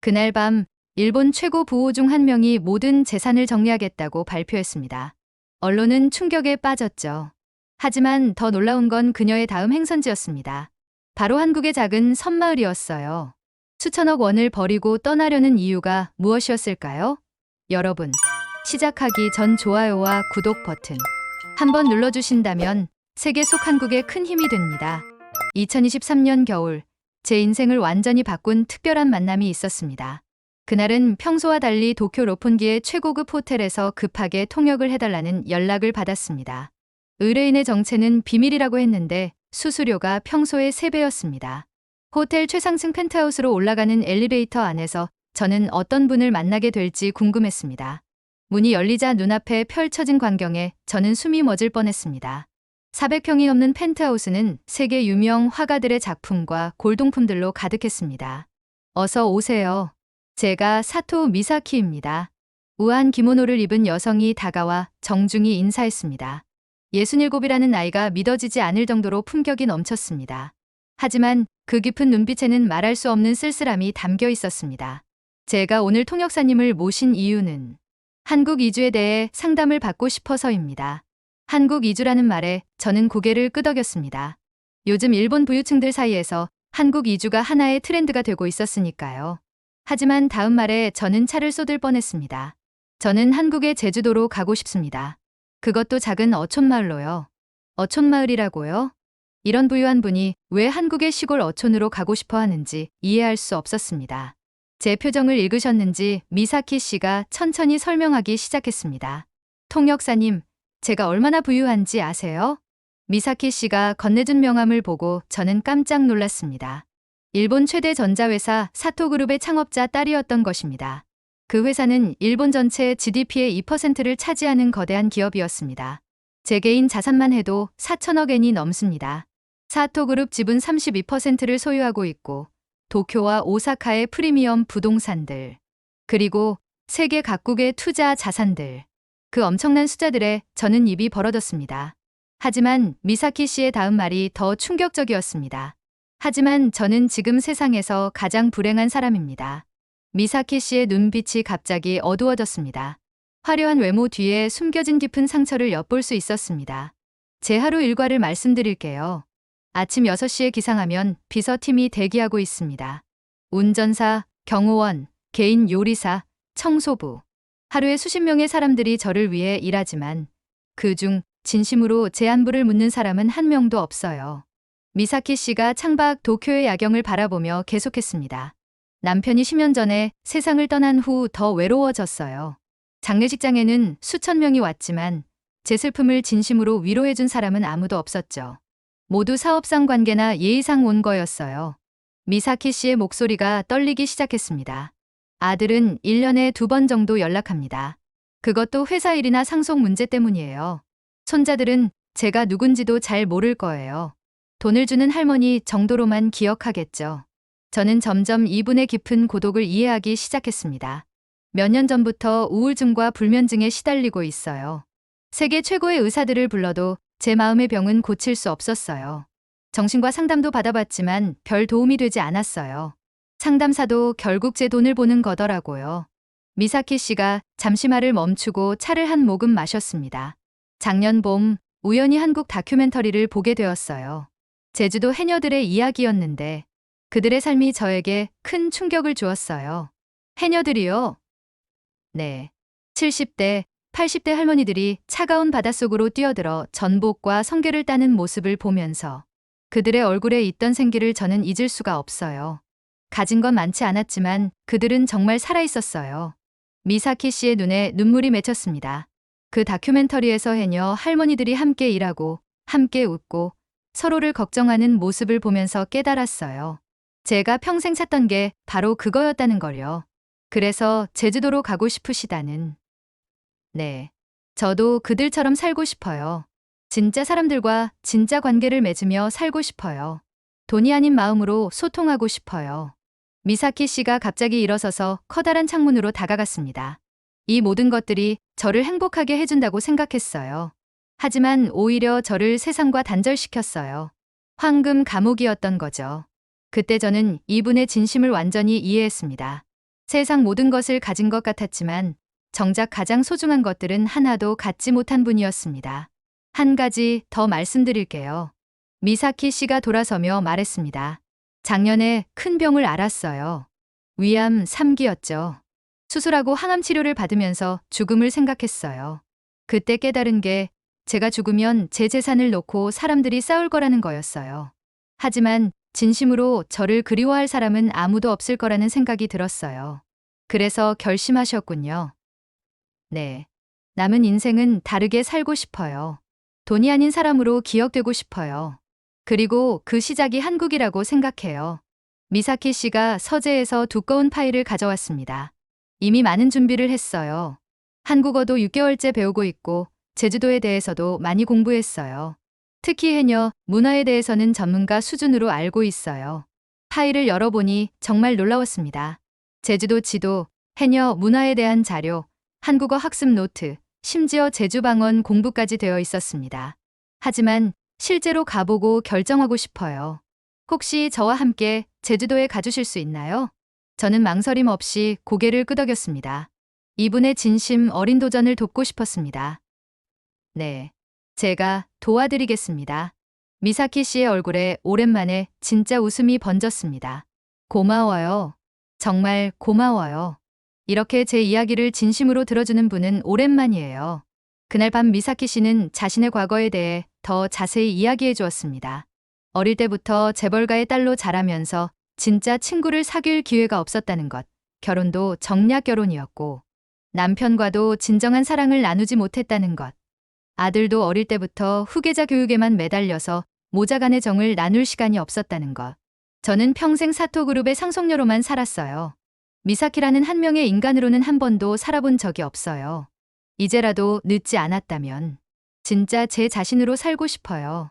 그날 밤 일본 최고 부호 중 한 명이 모든 재산을 정리하겠다고 발표했습니다. 언론은 충격에 빠졌죠. 하지만 더 놀라운 건 그녀의 다음 행선지였습니다. 바로 한국의 작은 섬마을이었어요. 수천억 원을 버리고 떠나려는 이유가 무엇이었을까요? 여러분, 시작하기 전 좋아요와 구독 버튼 한번 눌러주신다면 세계 속 한국에 큰 힘이 됩니다. 2023년 겨울, 제 인생을 완전히 바꾼 특별한 만남이 있었습니다. 그날은 평소와 달리 도쿄 로폰기의 최고급 호텔에서 급하게 통역을 해달라는 연락을 받았습니다. 의뢰인의 정체는 비밀이라고 했는데 수수료가 평소의 3배였습니다. 호텔 최상층 펜트하우스로 올라가는 엘리베이터 안에서 저는 어떤 분을 만나게 될지 궁금했습니다. 문이 열리자 눈앞에 펼쳐진 광경에 저는 숨이 멎을 뻔했습니다. 400평이 넘는 펜트하우스는 세계 유명 화가들의 작품과 골동품들로 가득했습니다. 어서 오세요. 제가 사토 미사키입니다. 우아한 기모노를 입은 여성이 다가와 정중히 인사했습니다. 67이라는 나이가 믿어지지 않을 정도로 품격이 넘쳤습니다. 하지만 그 깊은 눈빛에는 말할 수 없는 쓸쓸함이 담겨 있었습니다. 제가 오늘 통역사님을 모신 이유는 한국 이주에 대해 상담을 받고 싶어서입니다. 한국 이주라는 말에 저는 고개를 끄덕였습니다. 요즘 일본 부유층들 사이에서 한국 이주가 하나의 트렌드가 되고 있었으니까요. 하지만 다음 말에 저는 차를 쏟을 뻔했습니다. 저는 한국의 제주도로 가고 싶습니다. 그것도 작은 어촌마을로요. 어촌마을이라고요? 이런 부유한 분이 왜 한국의 시골 어촌으로 가고 싶어 하는지 이해할 수 없었습니다. 제 표정을 읽으셨는지 미사키 씨가 천천히 설명하기 시작했습니다. 통역사님, 제가 얼마나 부유한지 아세요? 미사키 씨가 건네준 명함을 보고 저는 깜짝 놀랐습니다. 일본 최대 전자회사 사토그룹의 창업자 딸이었던 것입니다. 그 회사는 일본 전체 GDP의 2%를 차지하는 거대한 기업이었습니다. 제 개인 자산만 해도 4천억 엔이 넘습니다. 사토그룹 지분 32%를 소유하고 있고 도쿄와 오사카의 프리미엄 부동산들, 그리고 세계 각국의 투자 자산들, 그 엄청난 숫자들에 저는 입이 벌어졌습니다. 하지만 미사키 씨의 다음 말이 더 충격적이었습니다. 하지만 저는 지금 세상에서 가장 불행한 사람입니다. 미사키 씨의 눈빛이 갑자기 어두워졌습니다. 화려한 외모 뒤에 숨겨진 깊은 상처를 엿볼 수 있었습니다. 제 하루 일과를 말씀드릴게요. 아침 6시에 기상하면 비서팀이 대기하고 있습니다. 운전사, 경호원, 개인 요리사, 청소부. 하루에 수십 명의 사람들이 저를 위해 일하지만 그중 진심으로 제 안부를 묻는 사람은 한 명도 없어요. 미사키 씨가 창밖 도쿄의 야경을 바라보며 계속했습니다. 남편이 10년 전에 세상을 떠난 후 더 외로워졌어요. 장례식장에는 수천 명이 왔지만 제 슬픔을 진심으로 위로해준 사람은 아무도 없었죠. 모두 사업상 관계나 예의상 온 거였어요. 미사키 씨의 목소리가 떨리기 시작했습니다. 아들은 1년에 2번 정도 연락합니다. 그것도 회사 일이나 상속 문제 때문이에요. 손자들은 제가 누군지도 잘 모를 거예요. 돈을 주는 할머니 정도로만 기억하겠죠. 저는 점점 이분의 깊은 고독을 이해하기 시작했습니다. 몇 년 전부터 우울증과 불면증에 시달리고 있어요. 세계 최고의 의사들을 불러도 제 마음의 병은 고칠 수 없었어요. 정신과 상담도 받아봤지만 별 도움이 되지 않았어요. 상담사도 결국 제 돈을 보는 거더라고요. 미사키 씨가 잠시 말을 멈추고 차를 한 모금 마셨습니다. 작년 봄 우연히 한국 다큐멘터리를 보게 되었어요. 제주도 해녀들의 이야기였는데 그들의 삶이 저에게 큰 충격을 주었어요. 해녀들이요? 네. 70대, 80대 할머니들이 차가운 바닷속으로 뛰어들어 전복과 성게를 따는 모습을 보면서 그들의 얼굴에 있던 생기를 저는 잊을 수가 없어요. 가진 건 많지 않았지만 그들은 정말 살아있었어요. 미사키 씨의 눈에 눈물이 맺혔습니다. 그 다큐멘터리에서 해녀 할머니들이 함께 일하고 함께 웃고 서로를 걱정하는 모습을 보면서 깨달았어요. 제가 평생 찾던 게 바로 그거였다는 걸요. 그래서 제주도로 가고 싶으시다는. 네. 저도 그들처럼 살고 싶어요. 진짜 사람들과 진짜 관계를 맺으며 살고 싶어요. 돈이 아닌 마음으로 소통하고 싶어요. 미사키 씨가 갑자기 일어서서 커다란 창문으로 다가갔습니다. 이 모든 것들이 저를 행복하게 해준다고 생각했어요. 하지만 오히려 저를 세상과 단절시켰어요. 황금 감옥이었던 거죠. 그때 저는 이분의 진심을 완전히 이해했습니다. 세상 모든 것을 가진 것 같았지만 정작 가장 소중한 것들은 하나도 갖지 못한 분이었습니다. 한 가지 더 말씀드릴게요. 미사키 씨가 돌아서며 말했습니다. 작년에 큰 병을 앓았어요. 위암 3기였죠. 수술하고 항암 치료를 받으면서 죽음을 생각했어요. 그때 깨달은 게 제가 죽으면 제 재산을 놓고 사람들이 싸울 거라는 거였어요. 하지만 진심으로 저를 그리워할 사람은 아무도 없을 거라는 생각이 들었어요. 그래서 결심하셨군요. 네. 남은 인생은 다르게 살고 싶어요. 돈이 아닌 사람으로 기억되고 싶어요. 그리고 그 시작이 한국이라고 생각해요. 미사키 씨가 서재에서 두꺼운 파일을 가져왔습니다. 이미 많은 준비를 했어요. 한국어도 6개월째 배우고 있고 제주도에 대해서도 많이 공부했어요. 특히 해녀, 문화에 대해서는 전문가 수준으로 알고 있어요. 파일을 열어보니 정말 놀라웠습니다. 제주도 지도, 해녀, 문화에 대한 자료, 한국어 학습 노트, 심지어 제주방언 공부까지 되어 있었습니다. 하지만 실제로 가보고 결정하고 싶어요. 혹시 저와 함께 제주도에 가주실 수 있나요? 저는 망설임 없이 고개를 끄덕였습니다. 이분의 진심 어린 도전을 돕고 싶었습니다. 네. 제가 도와드리겠습니다. 미사키 씨의 얼굴에 오랜만에 진짜 웃음이 번졌습니다. 고마워요. 정말 고마워요. 이렇게 제 이야기를 진심으로 들어주는 분은 오랜만이에요. 그날 밤 미사키 씨는 자신의 과거에 대해 더 자세히 이야기해 주었습니다. 어릴 때부터 재벌가의 딸로 자라면서 진짜 친구를 사귈 기회가 없었다는 것, 결혼도 정략 결혼이었고, 남편과도 진정한 사랑을 나누지 못했다는 것, 아들도 어릴 때부터 후계자 교육에만 매달려서 모자 간의 정을 나눌 시간이 없었다는 것. 저는 평생 사토그룹의 상속녀로만 살았어요. 미사키라는 한 명의 인간으로는 한 번도 살아본 적이 없어요. 이제라도 늦지 않았다면 진짜 제 자신으로 살고 싶어요.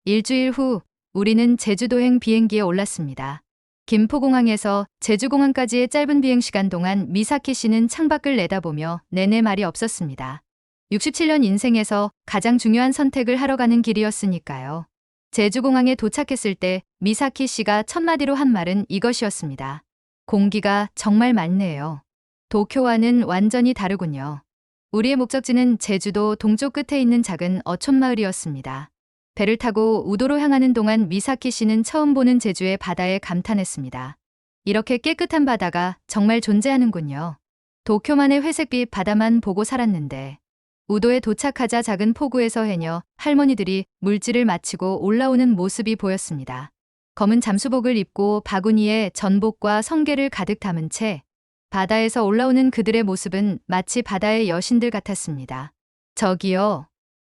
일주일 후 우리는 제주도행 비행기에 올랐습니다. 김포공항에서 제주공항까지의 짧은 비행시간 동안 미사키 씨는 창밖을 내다보며 내내 말이 없었습니다. 67년 인생에서 가장 중요한 선택을 하러 가는 길이었으니까요. 제주공항에 도착했을 때 미사키 씨가 첫 마디로 한 말은 이것이었습니다. 공기가 정말 맑네요. 도쿄와는 완전히 다르군요. 우리의 목적지는 제주도 동쪽 끝에 있는 작은 어촌마을이었습니다. 배를 타고 우도로 향하는 동안 미사키 씨는 처음 보는 제주의 바다에 감탄했습니다. 이렇게 깨끗한 바다가 정말 존재하는군요. 도쿄만의 회색빛 바다만 보고 살았는데 우도에 도착하자 작은 포구에서 해녀 할머니들이 물질을 마치고 올라오는 모습이 보였습니다. 검은 잠수복을 입고 바구니에 전복과 성게를 가득 담은 채 바다에서 올라오는 그들의 모습은 마치 바다의 여신들 같았습니다. 저기요.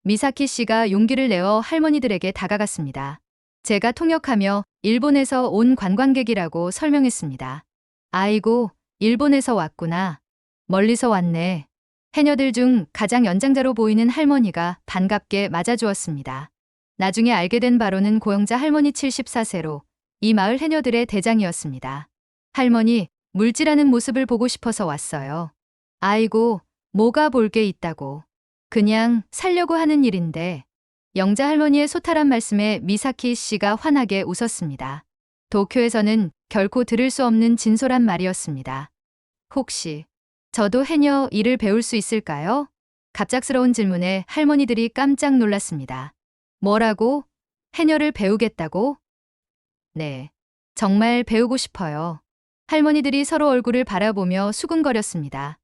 미사키 씨가 용기를 내어 할머니들에게 다가갔습니다. 제가 통역하며 일본에서 온 관광객이라고 설명했습니다. 아이고, 일본에서 왔구나. 멀리서 왔네. 해녀들 중 가장 연장자로 보이는 할머니가 반갑게 맞아주었습니다. 나중에 알게 된 바로는 고영자 할머니 74세로 이 마을 해녀들의 대장이었습니다. 할머니, 물질하는 모습을 보고 싶어서 왔어요. 아이고, 뭐가 볼 게 있다고. 그냥 살려고 하는 일인데. 영자 할머니의 소탈한 말씀에 미사키 씨가 환하게 웃었습니다. 도쿄에서는 결코 들을 수 없는 진솔한 말이었습니다. 혹시 저도 해녀 일을 배울 수 있을까요? 갑작스러운 질문에 할머니들이 깜짝 놀랐습니다. 뭐라고? 해녀를 배우겠다고? 네, 정말 배우고 싶어요. 할머니들이 서로 얼굴을 바라보며 수군거렸습니다.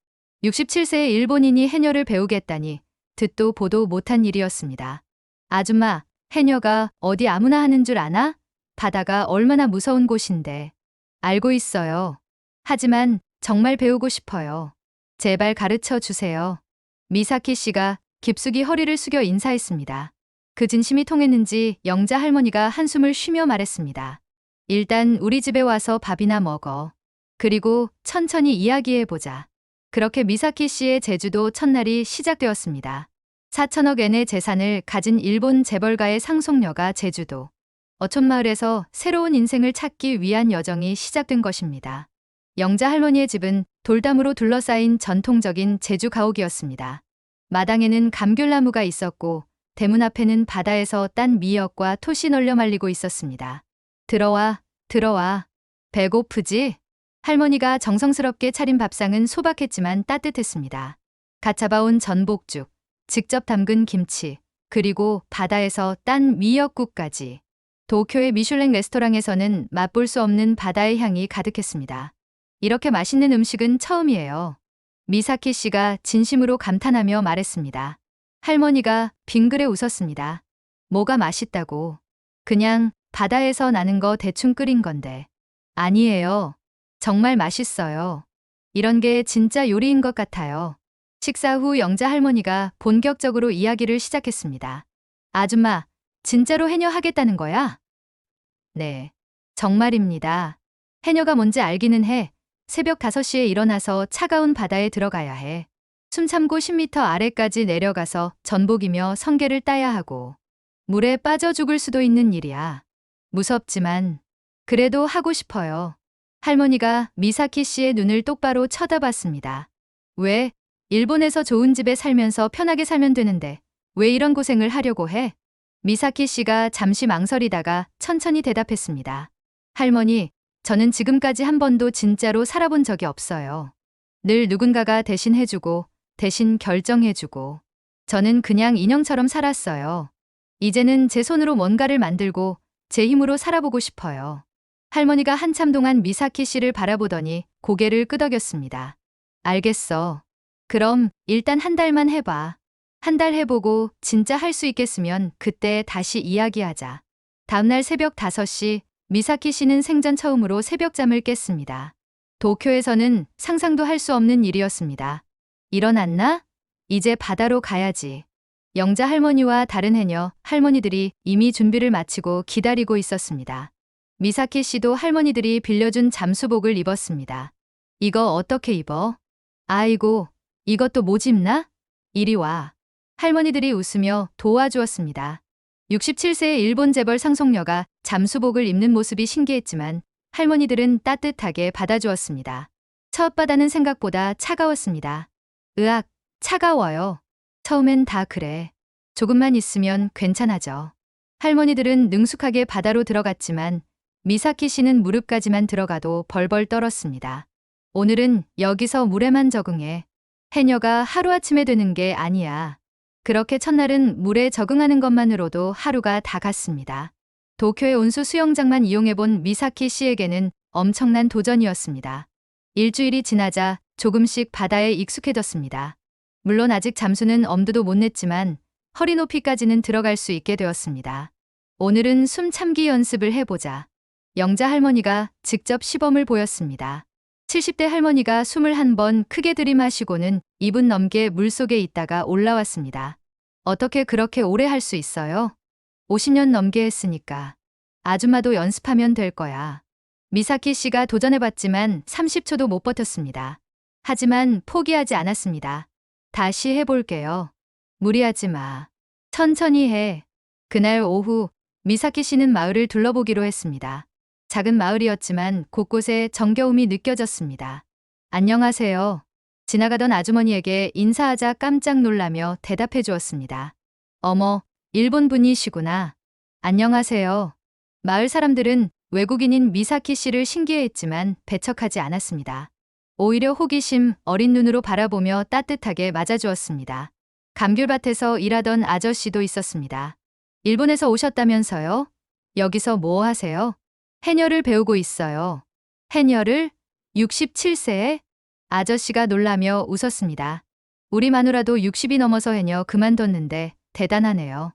67세의 일본인이 해녀를 배우겠다니 듣도 보도 못한 일이었습니다. 아줌마, 해녀가 어디 아무나 하는 줄 아나? 바다가 얼마나 무서운 곳인데. 알고 있어요. 하지만 정말 배우고 싶어요. 제발 가르쳐 주세요. 미사키 씨가 깊숙이 허리를 숙여 인사했습니다. 그 진심이 통했는지 영자 할머니가 한숨을 쉬며 말했습니다. 일단 우리 집에 와서 밥이나 먹어. 그리고 천천히 이야기해보자. 그렇게 미사키 씨의 제주도 첫날이 시작되었습니다. 4천억 엔의 재산을 가진 일본 재벌가의 상속녀가 제주도 어촌마을에서 새로운 인생을 찾기 위한 여정이 시작된 것입니다. 영자 할머니의 집은 돌담으로 둘러싸인 전통적인 제주 가옥이었습니다. 마당에는 감귤나무가 있었고 대문 앞에는 바다에서 딴 미역과 톳이 널려 말리고 있었습니다. 들어와, 들어와. 배고프지? 할머니가 정성스럽게 차린 밥상은 소박했지만 따뜻했습니다. 갓 잡아온 전복죽, 직접 담근 김치, 그리고 바다에서 딴 미역국까지. 도쿄의 미슐랭 레스토랑에서는 맛볼 수 없는 바다의 향이 가득했습니다. 이렇게 맛있는 음식은 처음이에요. 미사키 씨가 진심으로 감탄하며 말했습니다. 할머니가 빙그레 웃었습니다. 뭐가 맛있다고. 그냥 바다에서 나는 거 대충 끓인 건데. 아니에요. 정말 맛있어요. 이런 게 진짜 요리인 것 같아요. 식사 후 영자 할머니가 본격적으로 이야기를 시작했습니다. 아줌마, 진짜로 해녀 하겠다는 거야? 네. 정말입니다. 해녀가 뭔지 알기는 해. 새벽 5시에 일어나서 차가운 바다에 들어가야 해. 숨 참고 10m 아래까지 내려가서 전복이며 성게를 따야 하고. 물에 빠져 죽을 수도 있는 일이야. 무섭지만 그래도 하고 싶어요. 할머니가 미사키 씨의 눈을 똑바로 쳐다봤습니다. 왜? 일본에서 좋은 집에 살면서 편하게 살면 되는데 왜 이런 고생을 하려고 해? 미사키 씨가 잠시 망설이다가 천천히 대답했습니다. 할머니, 저는 지금까지 한 번도 진짜로 살아본 적이 없어요. 늘 누군가가 대신 해주고, 대신 결정해주고. 저는 그냥 인형처럼 살았어요. 이제는 제 손으로 뭔가를 만들고 제 힘으로 살아보고 싶어요. 할머니가 한참 동안 미사키 씨를 바라보더니 고개를 끄덕였습니다. 알겠어. 그럼 일단 한 달만 해봐. 한 달 해보고 진짜 할 수 있겠으면 그때 다시 이야기하자. 다음날 새벽 5시, 미사키 씨는 생전 처음으로 새벽잠을 깼습니다. 도쿄에서는 상상도 할 수 없는 일이었습니다. 일어났나? 이제 바다로 가야지. 영자 할머니와 다른 해녀, 할머니들이 이미 준비를 마치고 기다리고 있었습니다. 미사키 씨도 할머니들이 빌려준 잠수복을 입었습니다. 이거 어떻게 입어? 아이고, 이것도 못 입나? 이리 와. 할머니들이 웃으며 도와주었습니다. 67세의 일본 재벌 상속녀가 잠수복을 입는 모습이 신기했지만 할머니들은 따뜻하게 받아주었습니다. 첫 바다는 생각보다 차가웠습니다. 으악, 차가워요. 처음엔 다 그래. 조금만 있으면 괜찮아져. 할머니들은 능숙하게 바다로 들어갔지만 미사키 씨는 무릎까지만 들어가도 벌벌 떨었습니다. 오늘은 여기서 물에만 적응해. 해녀가 하루아침에 되는 게 아니야. 그렇게 첫날은 물에 적응하는 것만으로도 하루가 다 갔습니다. 도쿄의 온수 수영장만 이용해본 미사키 씨에게는 엄청난 도전이었습니다. 일주일이 지나자 조금씩 바다에 익숙해졌습니다. 물론 아직 잠수는 엄두도 못 냈지만 허리 높이까지는 들어갈 수 있게 되었습니다. 오늘은 숨 참기 연습을 해보자. 영자 할머니가 직접 시범을 보였습니다. 70대 할머니가 숨을 한 번 크게 들이마시고는 2분 넘게 물속에 있다가 올라왔습니다. 어떻게 그렇게 오래 할 수 있어요? 50년 넘게 했으니까. 아줌마도 연습하면 될 거야. 미사키 씨가 도전해봤지만 30초도 못 버텼습니다. 하지만 포기하지 않았습니다. 다시 해볼게요. 무리하지 마. 천천히 해. 그날 오후 미사키 씨는 마을을 둘러보기로 했습니다. 작은 마을이었지만 곳곳에 정겨움이 느껴졌습니다. 안녕하세요. 지나가던 아주머니에게 인사하자 깜짝 놀라며 대답해 주었습니다. 어머, 일본 분이시구나. 안녕하세요. 마을 사람들은 외국인인 미사키 씨를 신기해했지만 배척하지 않았습니다. 오히려 호기심 어린 눈으로 바라보며 따뜻하게 맞아주었습니다. 감귤밭에서 일하던 아저씨도 있었습니다. 일본에서 오셨다면서요? 여기서 뭐 하세요? 해녀를 배우고 있어요. 해녀를? 67세에? 아저씨가 놀라며 웃었습니다. 우리 마누라도 60이 넘어서 해녀 그만뒀는데 대단하네요.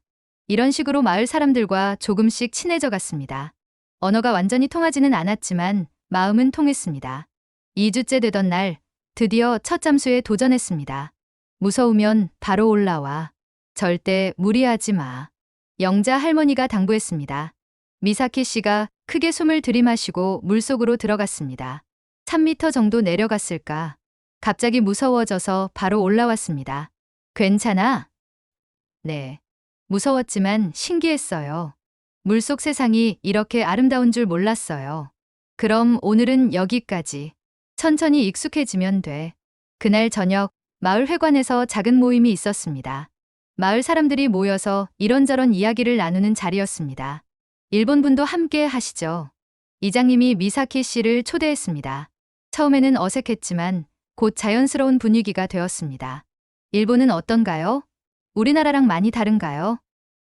이런 식으로 마을 사람들과 조금씩 친해져 갔습니다. 언어가 완전히 통하지는 않았지만 마음은 통했습니다. 2주째 되던 날 드디어 첫 잠수에 도전했습니다. 무서우면 바로 올라와. 절대 무리하지 마. 영자 할머니가 당부했습니다. 미사키 씨가 크게 숨을 들이마시고 물속으로 들어갔습니다. 3m 정도 내려갔을까. 갑자기 무서워져서 바로 올라왔습니다. 괜찮아? 네. 무서웠지만 신기했어요. 물속 세상이 이렇게 아름다운 줄 몰랐어요. 그럼 오늘은 여기까지. 천천히 익숙해지면 돼. 그날 저녁 마을 회관에서 작은 모임이 있었습니다. 마을 사람들이 모여서 이런저런 이야기를 나누는 자리였습니다. 일본 분도 함께 하시죠. 이장님이 미사키 씨를 초대했습니다. 처음에는 어색했지만 곧 자연스러운 분위기가 되었습니다. 일본은 어떤가요? 우리나라랑 많이 다른가요?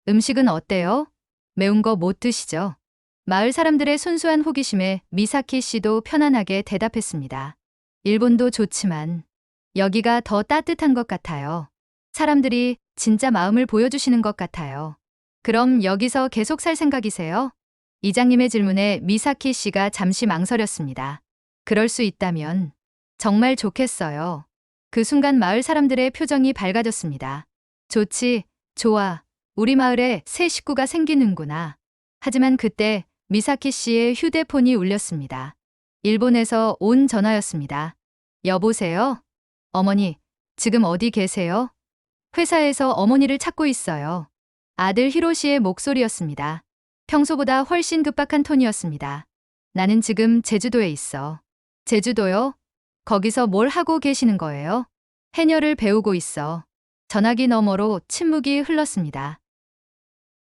음식은 어때요? 매운 거 못 드시죠? 마을 사람들의 순수한 호기심에 미사키 씨도 편안하게 대답했습니다. 일본도 좋지만 여기가 더 따뜻한 것 같아요. 사람들이 진짜 마음을 보여주시는 것 같아요. 그럼 여기서 계속 살 생각이세요? 이장님의 질문에 미사키 씨가 잠시 망설였습니다. 그럴 수 있다면 정말 좋겠어요. 그 순간 마을 사람들의 표정이 밝아졌습니다. 좋지, 좋아. 우리 마을에 새 식구가 생기는구나. 하지만 그때 미사키 씨의 휴대폰이 울렸습니다. 일본에서 온 전화였습니다. 여보세요? 어머니, 지금 어디 계세요? 회사에서 어머니를 찾고 있어요. 아들 히로시의 목소리였습니다. 평소보다 훨씬 급박한 톤이었습니다. 나는 지금 제주도에 있어. 제주도요? 거기서 뭘 하고 계시는 거예요? 해녀를 배우고 있어. 전화기 너머로 침묵이 흘렀습니다.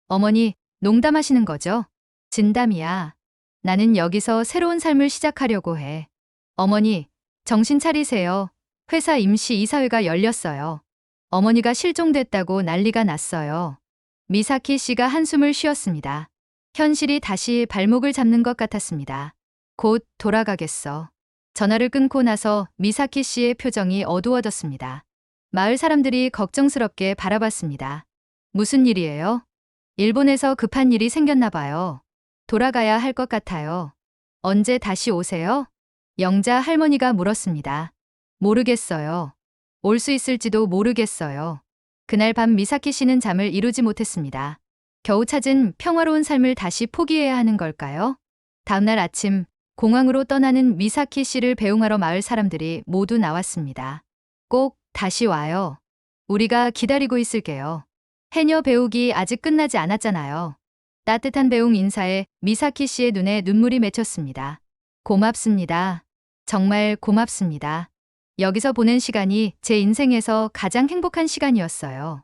어머니, 농담하시는 거죠? 진담이야. 나는 여기서 새로운 삶을 시작하려고 해. 어머니, 정신 차리세요. 회사 임시 이사회가 열렸어요. 어머니가 실종됐다고 난리가 났어요. 미사키 씨가 한숨을 쉬었습니다. 현실이 다시 발목을 잡는 것 같았습니다. 곧 돌아가겠어. 전화를 끊고 나서 미사키 씨의 표정이 어두워졌습니다. 마을 사람들이 걱정스럽게 바라봤습니다. 무슨 일이에요? 일본에서 급한 일이 생겼나 봐요. 돌아가야 할 것 같아요. 언제 다시 오세요? 영자 할머니가 물었습니다. 모르겠어요. 올 수 있을지도 모르겠어요. 그날 밤 미사키 씨는 잠을 이루지 못했습니다. 겨우 찾은 평화로운 삶을 다시 포기해야 하는 걸까요? 다음날 아침 공항으로 떠나는 미사키 씨를 배웅하러 마을 사람들이 모두 나왔습니다. 꼭 다시 와요. 우리가 기다리고 있을게요. 해녀 배우기 아직 끝나지 않았잖아요. 따뜻한 배웅 인사에 미사키 씨의 눈에 눈물이 맺혔습니다. 고맙습니다. 정말 고맙습니다. 여기서 보낸 시간이 제 인생에서 가장 행복한 시간이었어요.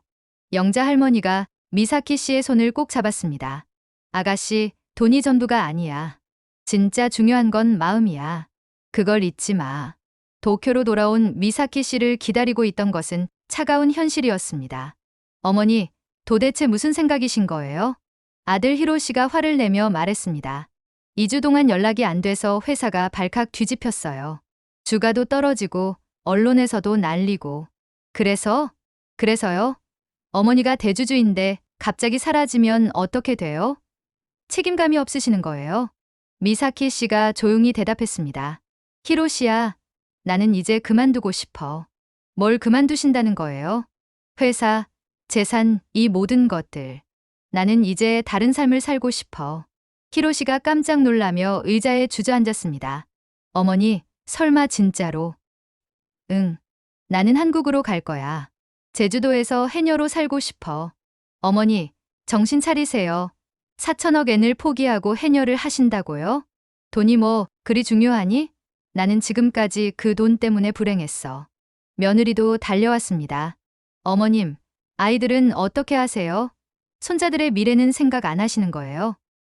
영자 할머니가 미사키 씨의 손을 꼭 잡았습니다. 아가씨, 돈이 전부가 아니야. 진짜 중요한 건 마음이야. 그걸 잊지 마. 도쿄로 돌아온 미사키 씨를 기다리고 있던 것은 차가운 현실이었습니다. 어머니, 도대체 무슨 생각이신 거예요? 아들 히로시가 화를 내며 말했습니다. 2주 동안 연락이 안 돼서 회사가 발칵 뒤집혔어요. 주가도 떨어지고 언론에서도 난리고. 그래서요? 어머니가 대주주인데 갑자기 사라지면 어떻게 돼요? 책임감이 없으시는 거예요? 미사키 씨가 조용히 대답했습니다. 히로시야, 나는 이제 그만두고 싶어. 뭘 그만두신다는 거예요? 회사, 재산, 이 모든 것들. 나는 이제 다른 삶을 살고 싶어. 히로시가 깜짝 놀라며 의자에 주저앉았습니다. 어머니, 설마 진짜로? 응. 나는 한국으로 갈 거야. 제주도에서 해녀로 살고 싶어. 어머니, 정신 차리세요. 4천억 엔을 포기하고 해녀를 하신다고요? 돈이 뭐 그리 중요하니? 나는 지금까지 그 돈 때문에 불행했어. 며느리도 달려왔습니다. 어머님, 아이들은 어떻게 하세요? 손자들의 미래는 생각 안 하시는 거예요?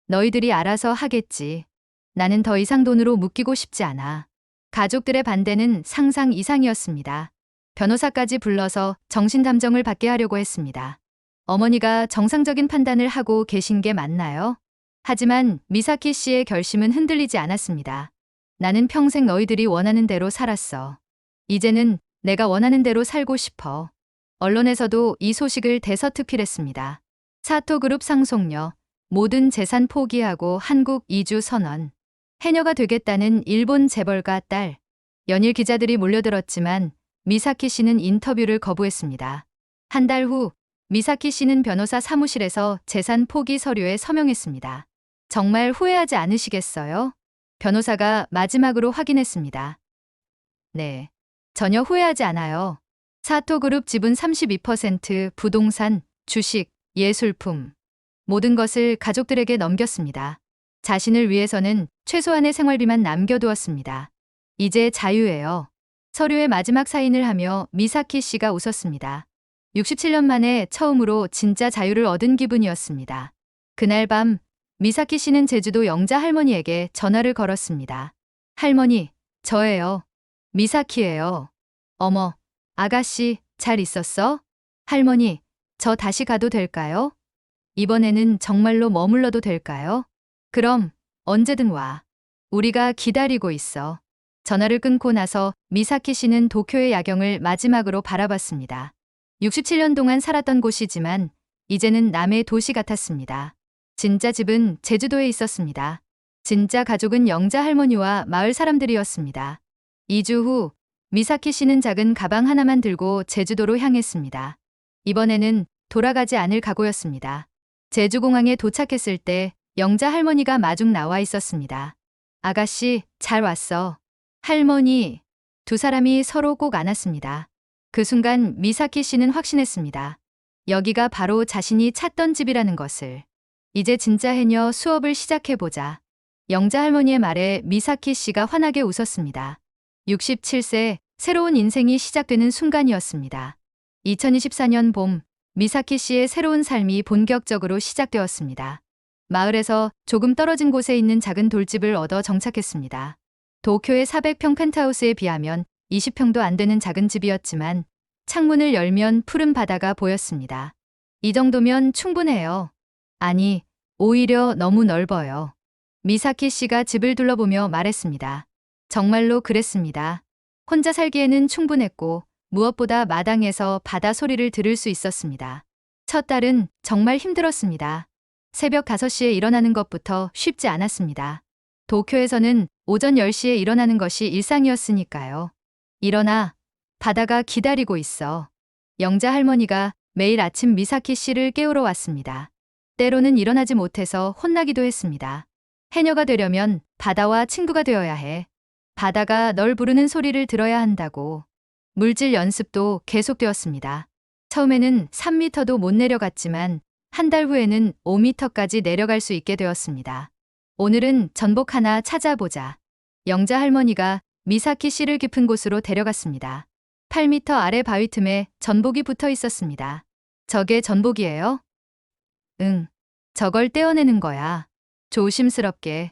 너희들이 알아서 하겠지. 나는 더 이상 돈으로 묶이고 싶지 않아. 가족들의 반대는 상상 이상이었습니다. 변호사까지 불러서 정신담정을 받게 하려고 했습니다. 어머니가 정상적인 판단을 하고 계신 게 맞나요? 하지만 미사키 씨의 결심은 흔들리지 않았습니다. 나는 평생 너희들이 원하는 대로 살았어. 이제는 내가 원하는 대로 살고 싶어. 언론에서도 이 소식을 대서특필했습니다. 사토그룹 상속녀, 모든 재산 포기하고 한국 이주 선언. 해녀가 되겠다는 일본 재벌가 딸. 연일 기자들이 몰려들었지만 미사키 씨는 인터뷰를 거부했습니다. 한 달 후 미사키 씨는 변호사 사무실에서 재산 포기 서류에 서명했습니다. 정말 후회하지 않으시겠어요? 변호사가 마지막으로 확인했습니다. 네, 전혀 후회하지 않아요. 사토그룹 지분 32%, 부동산, 주식, 예술품. 모든 것을 가족들에게 넘겼습니다. 자신을 위해서는 최소한의 생활비만 남겨두었습니다. 이제 자유예요. 서류에 마지막 사인을 하며 미사키 씨가 웃었습니다. 67년 만에 처음으로 진짜 자유를 얻은 기분이었습니다. 그날 밤 미사키 씨는 제주도 영자 할머니에게 전화를 걸었습니다. 할머니, 저예요. 미사키예요. 어머, 아가씨, 잘 있었어? 할머니, 저 다시 가도 될까요? 이번에는 정말로 머물러도 될까요? 그럼 언제든 와. 우리가 기다리고 있어. 전화를 끊고 나서 미사키 씨는 도쿄의 야경을 마지막으로 바라봤습니다. 67년 동안 살았던 곳이지만 이제는 남의 도시 같았습니다. 진짜 집은 제주도에 있었습니다. 진짜 가족은 영자 할머니와 마을 사람들이었습니다. 2주 후 미사키 씨는 작은 가방 하나만 들고 제주도로 향했습니다. 이번에는 돌아가지 않을 각오였습니다. 제주공항에 도착했을 때 영자 할머니가 마중 나와 있었습니다. 아가씨, 잘 왔어. 할머니, 두 사람이 서로 꼭 안았습니다. 그 순간 미사키 씨는 확신했습니다. 여기가 바로 자신이 찾던 집이라는 것을. 이제 진짜 해녀 수업을 시작해보자. 영자 할머니의 말에 미사키 씨가 환하게 웃었습니다. 67세, 새로운 인생이 시작되는 순간이었습니다. 2024년 봄, 미사키 씨의 새로운 삶이 본격적으로 시작되었습니다. 마을에서 조금 떨어진 곳에 있는 작은 돌집을 얻어 정착했습니다. 도쿄의 400평 펜트하우스에 비하면 20평도 안 되는 작은 집이었지만 창문을 열면 푸른 바다가 보였습니다. 이 정도면 충분해요. 아니, 오히려 너무 넓어요. 미사키 씨가 집을 둘러보며 말했습니다. 정말로 그랬습니다. 혼자 살기에는 충분했고 무엇보다 마당에서 바다 소리를 들을 수 있었습니다. 첫 달은 정말 힘들었습니다. 새벽 5시에 일어나는 것부터 쉽지 않았습니다. 도쿄에서는 오전 10시에 일어나는 것이 일상이었으니까요. 일어나, 바다가 기다리고 있어. 영자 할머니가 매일 아침 미사키 씨를 깨우러 왔습니다. 때로는 일어나지 못해서 혼나기도 했습니다. 해녀가 되려면 바다와 친구가 되어야 해. 바다가 널 부르는 소리를 들어야 한다고. 물질 연습도 계속되었습니다. 처음에는 3m도 못 내려갔지만 한 달 후에는 5m까지 내려갈 수 있게 되었습니다. 오늘은 전복 하나 찾아보자. 영자 할머니가 미사키 씨를 깊은 곳으로 데려갔습니다. 8m 아래 바위 틈에 전복이 붙어 있었습니다. 저게 전복이에요? 응. 저걸 떼어내는 거야. 조심스럽게.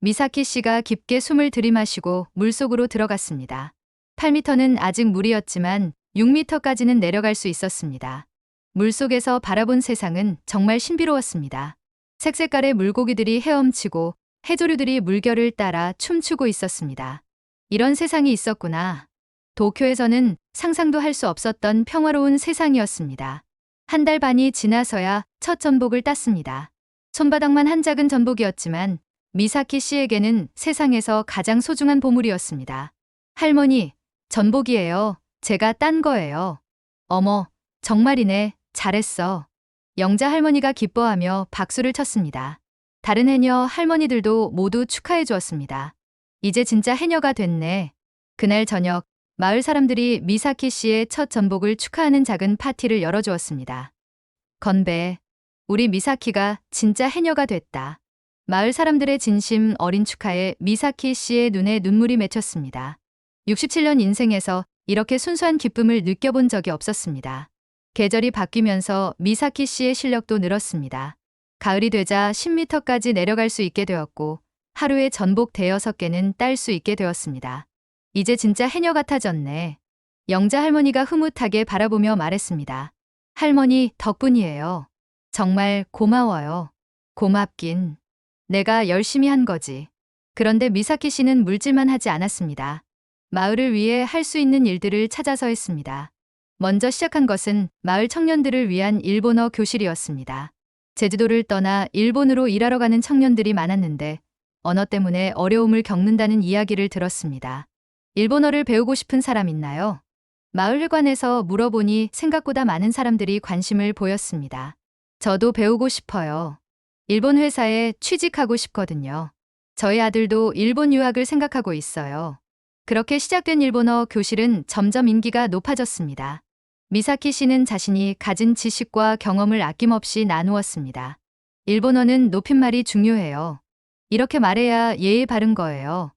미사키 씨가 깊게 숨을 들이마시고 물속으로 들어갔습니다. 8m는 아직 물이었지만 6m까지는 내려갈 수 있었습니다. 물속에서 바라본 세상은 정말 신비로웠습니다. 색색깔의 물고기들이 헤엄치고 해조류들이 물결을 따라 춤추고 있었습니다. 이런 세상이 있었구나. 도쿄에서는 상상도 할 수 없었던 평화로운 세상이었습니다. 한 달 반이 지나서야 첫 전복을 땄습니다. 손바닥만 한 작은 전복이었지만 미사키 씨에게는 세상에서 가장 소중한 보물이었습니다. 할머니, 전복이에요. 제가 딴 거예요. 어머, 정말이네. 잘했어. 영자 할머니가 기뻐하며 박수를 쳤습니다. 다른 해녀 할머니들도 모두 축하해 주었습니다. 이제 진짜 해녀가 됐네. 그날 저녁, 마을 사람들이 미사키 씨의 첫 전복을 축하하는 작은 파티를 열어주었습니다. 건배, 우리 미사키가 진짜 해녀가 됐다. 마을 사람들의 진심 어린 축하에 미사키 씨의 눈에 눈물이 맺혔습니다. 67년 인생에서 이렇게 순수한 기쁨을 느껴본 적이 없었습니다. 계절이 바뀌면서 미사키 씨의 실력도 늘었습니다. 가을이 되자 10m까지 내려갈 수 있게 되었고 하루에 전복 5개는 딸 수 있게 되었습니다. 이제 진짜 해녀 같아졌네. 영자 할머니가 흐뭇하게 바라보며 말했습니다. 할머니 덕분이에요. 정말 고마워요. 고맙긴. 내가 열심히 한 거지. 그런데 미사키 씨는 물질만 하지 않았습니다. 마을을 위해 할 수 있는 일들을 찾아서 했습니다. 먼저 시작한 것은 마을 청년들을 위한 일본어 교실이었습니다. 제주도를 떠나 일본으로 일하러 가는 청년들이 많았는데 언어 때문에 어려움을 겪는다는 이야기를 들었습니다. 일본어를 배우고 싶은 사람 있나요? 마을 회관에서 물어보니 생각보다 많은 사람들이 관심을 보였습니다. 저도 배우고 싶어요. 일본 회사에 취직하고 싶거든요. 저희 아들도 일본 유학을 생각하고 있어요. 그렇게 시작된 일본어 교실은 점점 인기가 높아졌습니다. 미사키 씨는 자신이 가진 지식과 경험을 아낌없이 나누었습니다. 일본어는 높임말이 중요해요. 이렇게 말해야 예의 바른 거예요.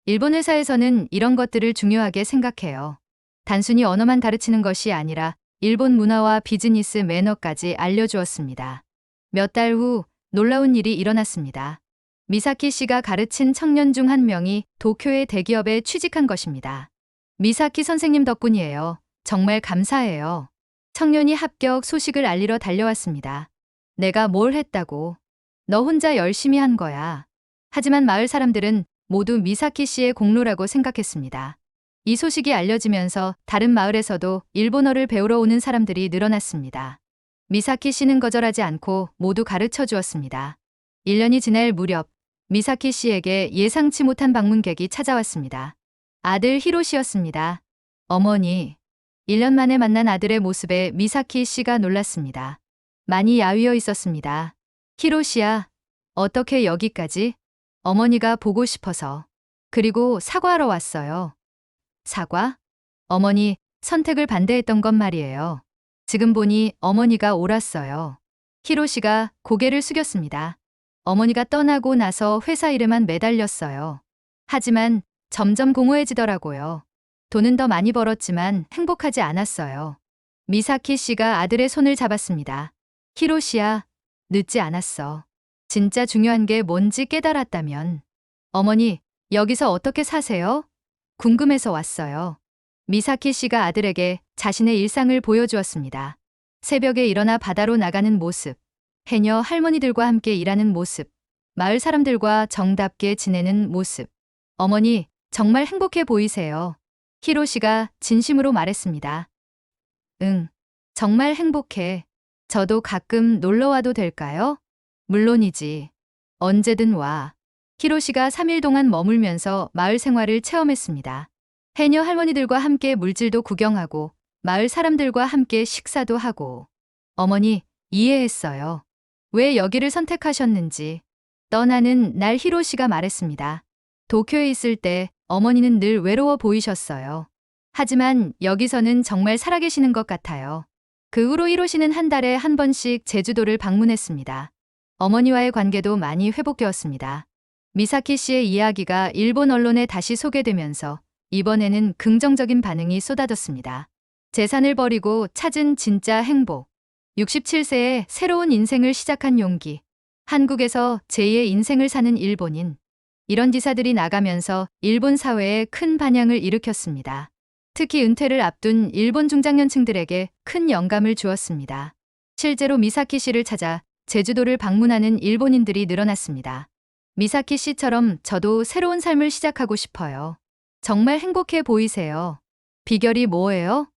일본 회사에서는 이런 것들을 중요하게 생각해요. 단순히 언어만 가르치는 것이 아니라 일본 문화와 비즈니스 매너까지 알려주었습니다. 몇 달 후 놀라운 일이 일어났습니다. 미사키 씨가 가르친 청년 중 한 명이 도쿄의 대기업에 취직한 것입니다. 미사키 선생님 덕분이에요. 정말 감사해요. 청년이 합격 소식을 알리러 달려왔습니다. 내가 뭘 했다고? 너 혼자 열심히 한 거야. 하지만 마을 사람들은 모두 미사키 씨의 공로라고 생각했습니다. 이 소식이 알려지면서 다른 마을에서도 일본어를 배우러 오는 사람들이 늘어났습니다. 미사키 씨는 거절하지 않고 모두 가르쳐 주었습니다. 1년이 지날 무렵 미사키 씨에게 예상치 못한 방문객이 찾아왔습니다. 아들 히로시였습니다. 어머니, 1년 만에 만난 아들의 모습에 미사키 씨가 놀랐습니다. 많이 야위어 있었습니다. 히로시야, 어떻게 여기까지? 어머니가 보고 싶어서. 그리고 사과하러 왔어요. 사과? 어머니, 선택을 반대했던 건 말이에요. 지금 보니 어머니가 옳았어요. 히로시가 고개를 숙였습니다. 어머니가 떠나고 나서 회사 일에만 매달렸어요. 하지만 점점 공허해지더라고요. 돈은 더 많이 벌었지만 행복하지 않았어요. 미사키 씨가 아들의 손을 잡았습니다. 히로시야, 늦지 않았어. 진짜 중요한 게 뭔지 깨달았다면. 어머니, 여기서 어떻게 사세요? 궁금해서 왔어요. 미사키 씨가 아들에게 자신의 일상을 보여주었습니다. 새벽에 일어나 바다로 나가는 모습, 해녀 할머니들과 함께 일하는 모습, 마을 사람들과 정답게 지내는 모습. 어머니, 정말 행복해 보이세요. 히로시가 진심으로 말했습니다. 응, 정말 행복해. 저도 가끔 놀러 와도 될까요? 물론이지. 언제든 와. 히로시가 3일 동안 머물면서 마을 생활을 체험했습니다. 해녀 할머니들과 함께 물질도 구경하고 마을 사람들과 함께 식사도 하고. 어머니, 이해했어요. 왜 여기를 선택하셨는지. 떠나는 날 히로시가 말했습니다. 도쿄에 있을 때 어머니는 늘 외로워 보이셨어요. 하지만 여기서는 정말 살아계시는 것 같아요. 그 후로 히로시는 한 달에 한 번씩 제주도를 방문했습니다. 어머니와의 관계도 많이 회복되었습니다. 미사키 씨의 이야기가 일본 언론에 다시 소개되면서 이번에는 긍정적인 반응이 쏟아졌습니다. 재산을 버리고 찾은 진짜 행복. 67세에 새로운 인생을 시작한 용기. 한국에서 제2의 인생을 사는 일본인. 이런 기사들이 나가면서 일본 사회에 큰 반향을 일으켰습니다. 특히 은퇴를 앞둔 일본 중장년층들에게 큰 영감을 주었습니다. 실제로 미사키 씨를 찾아 제주도를 방문하는 일본인들이 늘어났습니다. 미사키 씨처럼 저도 새로운 삶을 시작하고 싶어요. 정말 행복해 보이세요. 비결이 뭐예요?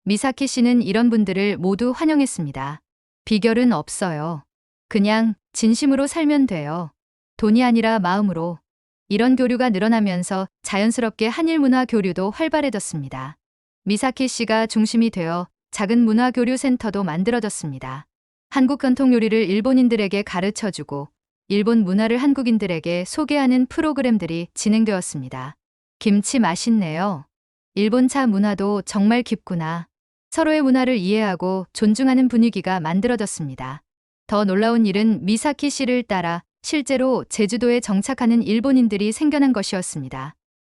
미사키 씨는 이런 분들을 모두 환영했습니다. 비결은 없어요. 그냥 진심으로 살면 돼요. 돈이 아니라 마음으로. 이런 교류가 늘어나면서 자연스럽게 한일 문화 교류도 활발해졌습니다. 미사키 씨가 중심이 되어 작은 문화 교류 센터도 만들어졌습니다. 한국 전통 요리를 일본인들에게 가르쳐주고 일본 문화를 한국인들에게 소개하는 프로그램들이 진행되었습니다. 김치 맛있네요. 일본 차 문화도 정말 깊구나. 서로의 문화를 이해하고 존중하는 분위기가 만들어졌습니다. 더 놀라운 일은 미사키 씨를 따라 실제로 제주도에 정착하는 일본인들이 생겨난 것이었습니다.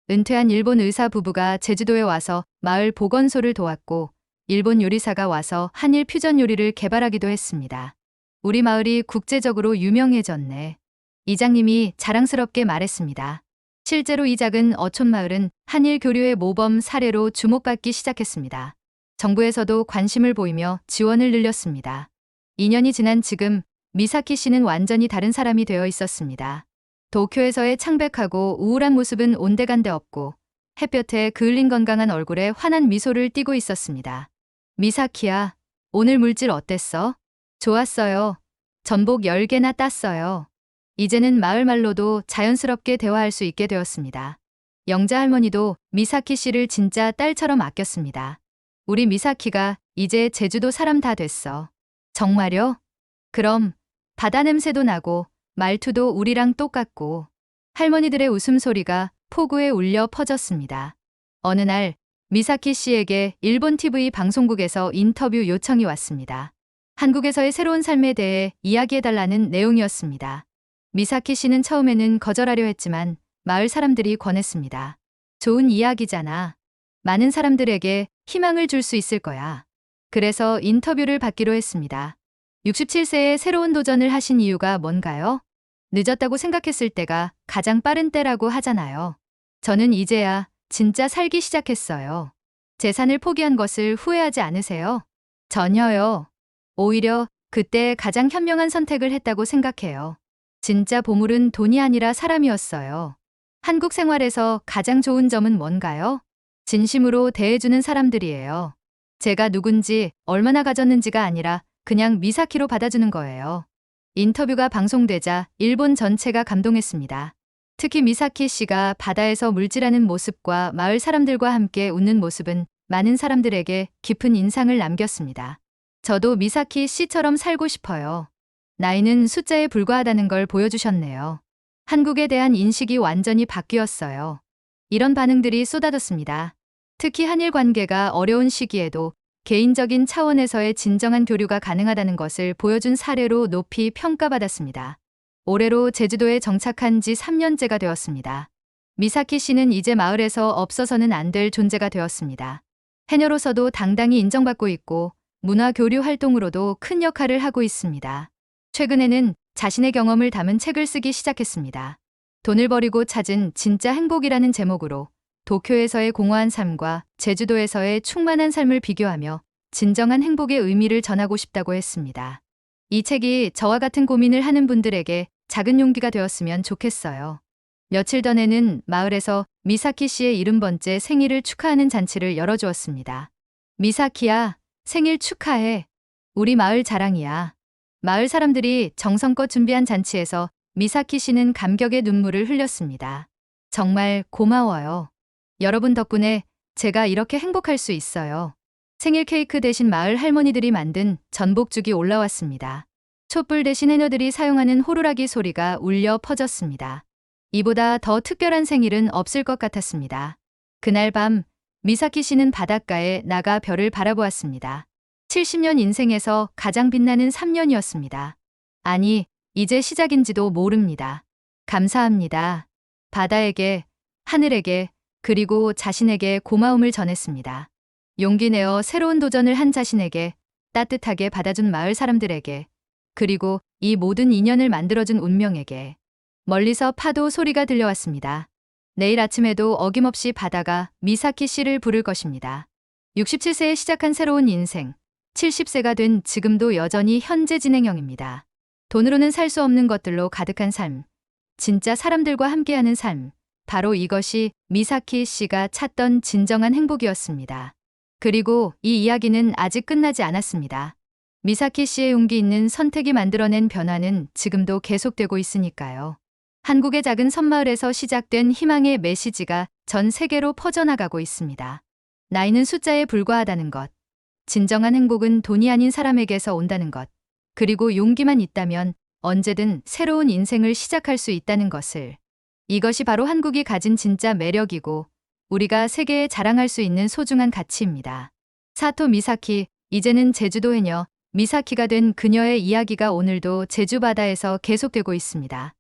은퇴한 일본 의사 부부가 제주도에 와서 마을 보건소를 도왔고 일본 요리사가 와서 한일 퓨전 요리를 개발하기도 했습니다. 우리 마을이 국제적으로 유명해졌네. 이장님이 자랑스럽게 말했습니다. 실제로 이 작은 어촌 마을은 한일 교류의 모범 사례로 주목받기 시작했습니다. 정부에서도 관심을 보이며 지원을 늘렸습니다. 2년이 지난 지금 미사키 씨는 완전히 다른 사람이 되어 있었습니다. 도쿄에서의 창백하고 우울한 모습은 온데간데 없고 햇볕에 그을린 건강한 얼굴에 환한 미소를 띠고 있었습니다. 미사키야, 오늘 물질 어땠어? 좋았어요. 전복 10개나 땄어요. 이제는 마을 말로도 자연스럽게 대화할 수 있게 되었습니다. 영자 할머니도 미사키 씨를 진짜 딸처럼 아꼈습니다. 우리 미사키가 이제 제주도 사람 다 됐어. 정말요? 그럼 바다 냄새도 나고 말투도 우리랑 똑같고. 할머니들의 웃음소리가 포구에 울려 퍼졌습니다. 어느 날 미사키 씨에게 일본 TV 방송국에서 인터뷰 요청이 왔습니다. 한국에서의 새로운 삶에 대해 이야기해달라는 내용이었습니다. 미사키 씨는 처음에는 거절하려 했지만 마을 사람들이 권했습니다. 좋은 이야기잖아. 많은 사람들에게 희망을 줄 수 있을 거야. 그래서 인터뷰를 받기로 했습니다. 67세에 새로운 도전을 하신 이유가 뭔가요? 늦었다고 생각했을 때가 가장 빠른 때라고 하잖아요. 저는 이제야 진짜 살기 시작했어요. 재산을 포기한 것을 후회하지 않으세요? 전혀요. 오히려 그때 가장 현명한 선택을 했다고 생각해요. 진짜 보물은 돈이 아니라 사람이었어요. 한국 생활에서 가장 좋은 점은 뭔가요? 진심으로 대해주는 사람들이에요. 제가 누군지 얼마나 가졌는지가 아니라 그냥 미사키로 받아주는 거예요. 인터뷰가 방송되자 일본 전체가 감동했습니다. 특히 미사키 씨가 바다에서 물질하는 모습과 마을 사람들과 함께 웃는 모습은 많은 사람들에게 깊은 인상을 남겼습니다. 저도 미사키 씨처럼 살고 싶어요. 나이는 숫자에 불과하다는 걸 보여주셨네요. 한국에 대한 인식이 완전히 바뀌었어요. 이런 반응들이 쏟아졌습니다. 특히 한일 관계가 어려운 시기에도 개인적인 차원에서의 진정한 교류가 가능하다는 것을 보여준 사례로 높이 평가받았습니다. 올해로 제주도에 정착한 지 3년째가 되었습니다. 미사키 씨는 이제 마을에서 없어서는 안 될 존재가 되었습니다. 해녀로서도 당당히 인정받고 있고 문화 교류 활동으로도 큰 역할을 하고 있습니다. 최근에는 자신의 경험을 담은 책을 쓰기 시작했습니다. 돈을 버리고 찾은 진짜 행복이라는 제목으로 도쿄에서의 공허한 삶과 제주도에서의 충만한 삶을 비교하며 진정한 행복의 의미를 전하고 싶다고 했습니다. 이 책이 저와 같은 고민을 하는 분들에게 작은 용기가 되었으면 좋겠어요. 며칠 전에는 마을에서 미사키 씨의 70번째 생일을 축하하는 잔치를 열어주었습니다. 미사키야, 생일 축하해. 우리 마을 자랑이야. 마을 사람들이 정성껏 준비한 잔치에서 미사키 씨는 감격의 눈물을 흘렸습니다. 정말 고마워요. 여러분 덕분에 제가 이렇게 행복할 수 있어요. 생일 케이크 대신 마을 할머니들이 만든 전복죽이 올라왔습니다. 촛불 대신 해녀들이 사용하는 호루라기 소리가 울려 퍼졌습니다. 이보다 더 특별한 생일은 없을 것 같았습니다. 그날 밤 미사키 씨는 바닷가에 나가 별을 바라보았습니다. 70년 인생에서 가장 빛나는 3년이었습니다. 아니, 이제 시작인지도 모릅니다. 감사합니다. 바다에게, 하늘에게, 그리고 자신에게 고마움을 전했습니다. 용기 내어 새로운 도전을 한 자신에게, 따뜻하게 받아준 마을 사람들에게, 그리고 이 모든 인연을 만들어준 운명에게. 멀리서 파도 소리가 들려왔습니다. 내일 아침에도 어김없이 바다가 미사키 씨를 부를 것입니다. 67세에 시작한 새로운 인생, 70세가 된 지금도 여전히 현재 진행형입니다. 돈으로는 살 수 없는 것들로 가득한 삶, 진짜 사람들과 함께하는 삶, 바로 이것이 미사키 씨가 찾던 진정한 행복이었습니다. 그리고 이 이야기는 아직 끝나지 않았습니다. 미사키 씨의 용기 있는 선택이 만들어낸 변화는 지금도 계속되고 있으니까요. 한국의 작은 섬마을에서 시작된 희망의 메시지가 전 세계로 퍼져나가고 있습니다. 나이는 숫자에 불과하다는 것, 진정한 행복은 돈이 아닌 사람에게서 온다는 것, 그리고 용기만 있다면 언제든 새로운 인생을 시작할 수 있다는 것을. 이것이 바로 한국이 가진 진짜 매력이고 우리가 세계에 자랑할 수 있는 소중한 가치입니다. 사토 미사키, 이제는 제주도 해녀 미사키가 된 그녀의 이야기가 오늘도 제주 바다에서 계속되고 있습니다.